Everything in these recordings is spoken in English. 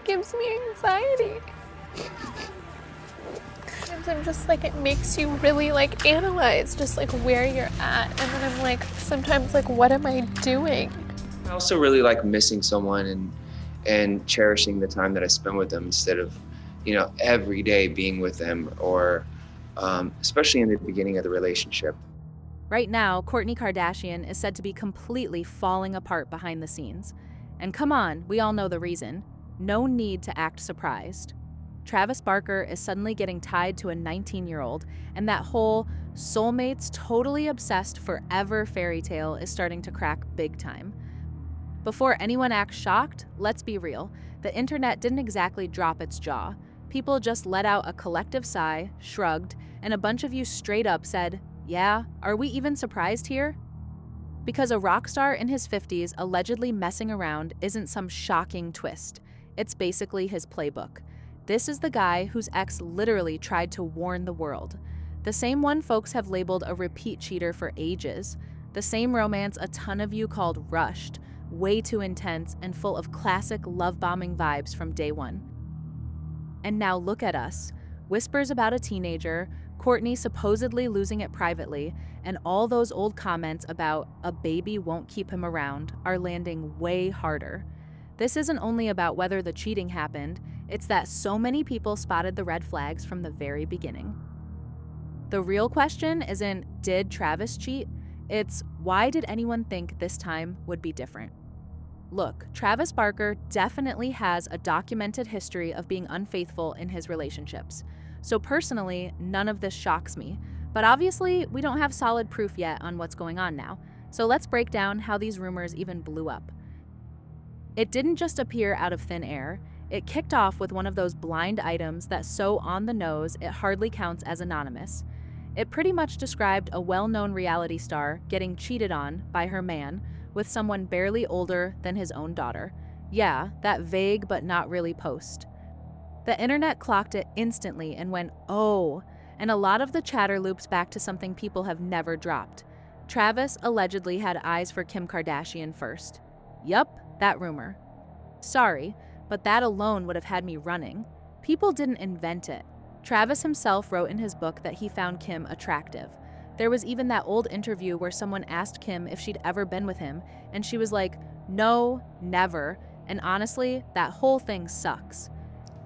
gives me anxiety. And I'm just like, it makes you really like analyze just like where you're at. And then I'm like, sometimes like, what am I doing? I also really like missing someone and cherishing the time that I spend with them instead of, every day being with them or especially in the beginning of the relationship. Right now, Kourtney Kardashian is said to be completely falling apart behind the scenes. And come on, we all know the reason. No need to act surprised. Travis Barker is suddenly getting tied to a 19-year-old, and that whole soulmates totally obsessed forever fairy tale is starting to crack big time. Before anyone acts shocked, let's be real. The internet didn't exactly drop its jaw. People just let out a collective sigh, shrugged, and a bunch of you straight up said, "Yeah, are we even surprised here?" Because a rock star in his 50s allegedly messing around isn't some shocking twist. It's basically his playbook. This is the guy whose ex literally tried to warn the world. The same one folks have labeled a repeat cheater for ages. The same romance a ton of you called rushed, way too intense, and full of classic love-bombing vibes from day one. And now look at us. Whispers about a teenager, Kourtney supposedly losing it privately, and all those old comments about a baby won't keep him around are landing way harder. This isn't only about whether the cheating happened, it's that so many people spotted the red flags from the very beginning. The real question isn't, did Travis cheat? It's, why did anyone think this time would be different? Look, Travis Barker definitely has a documented history of being unfaithful in his relationships. So personally, none of this shocks me. But obviously, we don't have solid proof yet on what's going on now. So let's break down how these rumors even blew up. It didn't just appear out of thin air. It kicked off with one of those blind items that's so on the nose it hardly counts as anonymous. It pretty much described a well-known reality star getting cheated on by her man with someone barely older than his own daughter. Yeah, that vague but not really post. The internet clocked it instantly and went, oh, and a lot of the chatter loops back to something people have never dropped. Travis allegedly had eyes for Kim Kardashian first. Yup, that rumor. Sorry, but that alone would have had me running. People didn't invent it. Travis himself wrote in his book that he found Kim attractive. There was even that old interview where someone asked Kim if she'd ever been with him, and she was like, no, never, and honestly, that whole thing sucks.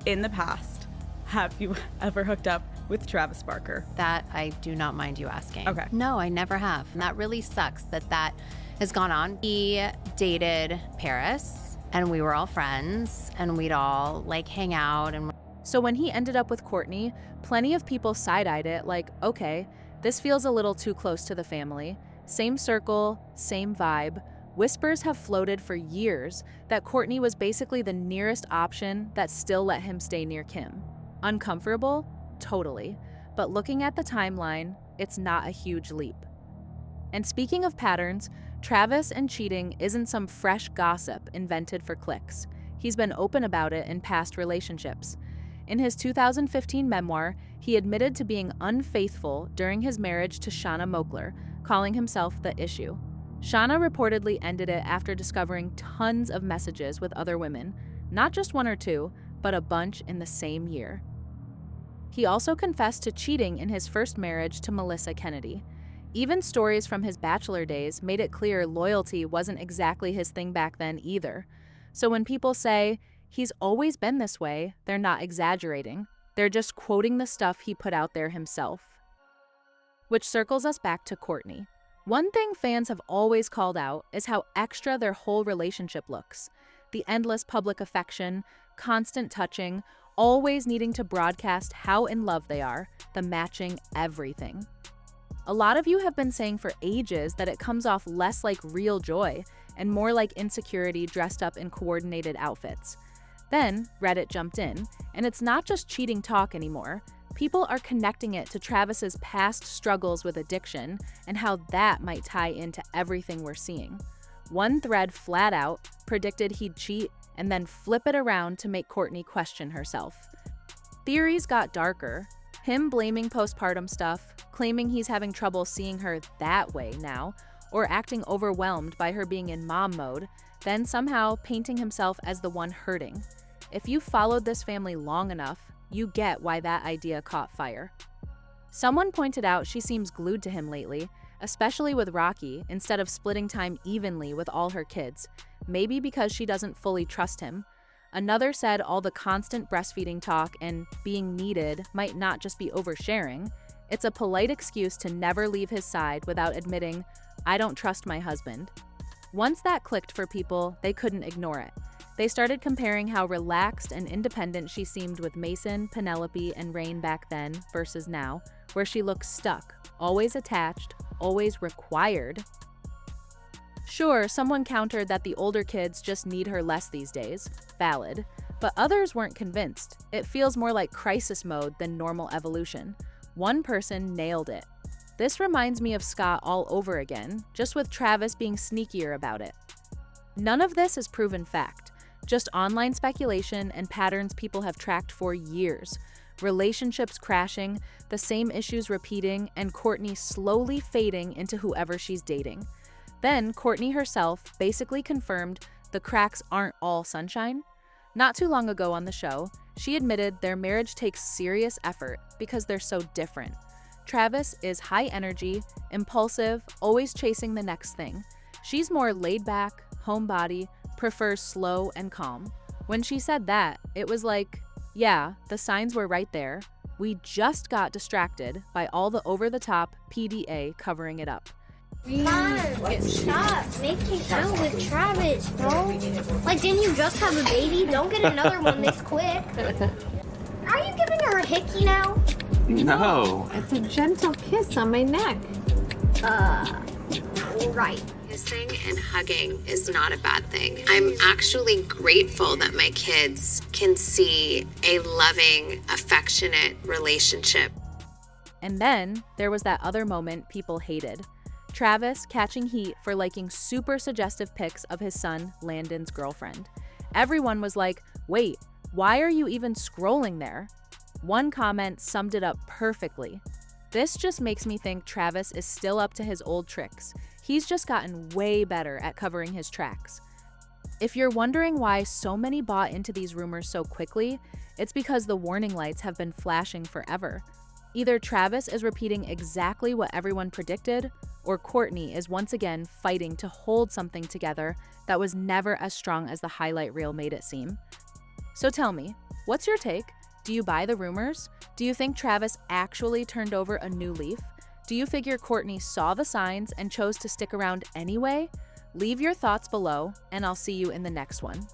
In the past, have you ever hooked up with Travis Barker? That I do not mind you asking. Okay. No, I never have. And that really sucks that has gone on. He dated Paris, and we were all friends, and we'd all hang out. And so when he ended up with Kourtney, plenty of people side-eyed it like, okay, this feels a little too close to the family. Same circle, same vibe. Whispers have floated for years that Kourtney was basically the nearest option that still let him stay near Kim. Uncomfortable? Totally. But looking at the timeline, it's not a huge leap. And speaking of patterns, Travis and cheating isn't some fresh gossip invented for clicks. He's been open about it in past relationships. In his 2015 memoir, he admitted to being unfaithful during his marriage to Shauna Moakler, calling himself the issue. Shauna reportedly ended it after discovering tons of messages with other women, not just one or two, but a bunch in the same year. He also confessed to cheating in his first marriage to Melissa Kennedy. Even stories from his bachelor days made it clear loyalty wasn't exactly his thing back then either. So when people say, he's always been this way, they're not exaggerating. They're just quoting the stuff he put out there himself. Which circles us back to Kourtney. One thing fans have always called out is how extra their whole relationship looks. The endless public affection, constant touching, always needing to broadcast how in love they are, the matching everything. A lot of you have been saying for ages that it comes off less like real joy and more like insecurity dressed up in coordinated outfits. Then Reddit jumped in, and it's not just cheating talk anymore. People are connecting it to Travis's past struggles with addiction and how that might tie into everything we're seeing. One thread flat out predicted he'd cheat and then flip it around to make Kourtney question herself. Theories got darker. Him blaming postpartum stuff, claiming he's having trouble seeing her that way now, or acting overwhelmed by her being in mom mode, then somehow painting himself as the one hurting. If you followed this family long enough, you get why that idea caught fire. Someone pointed out she seems glued to him lately, especially with Rocky, instead of splitting time evenly with all her kids, maybe because she doesn't fully trust him. Another said all the constant breastfeeding talk and being needed might not just be oversharing. It's a polite excuse to never leave his side without admitting, "I don't trust my husband." Once that clicked for people, they couldn't ignore it. They started comparing how relaxed and independent she seemed with Mason, Penelope, and Rain back then versus now, where she looks stuck, always attached, always required. Sure, someone countered that the older kids just need her less these days. Valid. But others weren't convinced. It feels more like crisis mode than normal evolution. One person nailed it. This reminds me of Scott all over again, just with Travis being sneakier about it. None of this is proven fact, just online speculation and patterns people have tracked for years. Relationships crashing, the same issues repeating, and Kourtney slowly fading into whoever she's dating. Then Kourtney herself basically confirmed the cracks aren't all sunshine. Not too long ago on the show, she admitted their marriage takes serious effort because they're so different. Travis is high energy, impulsive, always chasing the next thing. She's more laid back, homebody, prefers slow and calm. When she said that, it was like, yeah, the signs were right there. We just got distracted by all the over-the-top PDA covering it up. Mom, stop making out with Travis, bro. Like, didn't you just have a baby? Don't get another one this quick. Are you giving her a hickey now? No. It's a gentle kiss on my neck. Right. Kissing and hugging is not a bad thing. I'm actually grateful that my kids can see a loving, affectionate relationship. And then there was that other moment people hated. Travis catching heat for liking super suggestive pics of his son, Landon's girlfriend. Everyone was like, wait, why are you even scrolling there? One comment summed it up perfectly. This just makes me think Travis is still up to his old tricks. He's just gotten way better at covering his tracks. If you're wondering why so many bought into these rumors so quickly, it's because the warning lights have been flashing forever. Either Travis is repeating exactly what everyone predicted, or Kourtney is once again fighting to hold something together that was never as strong as the highlight reel made it seem. So tell me, what's your take? Do you buy the rumors? Do you think Travis actually turned over a new leaf? Do you figure Kourtney saw the signs and chose to stick around anyway? Leave your thoughts below, and I'll see you in the next one.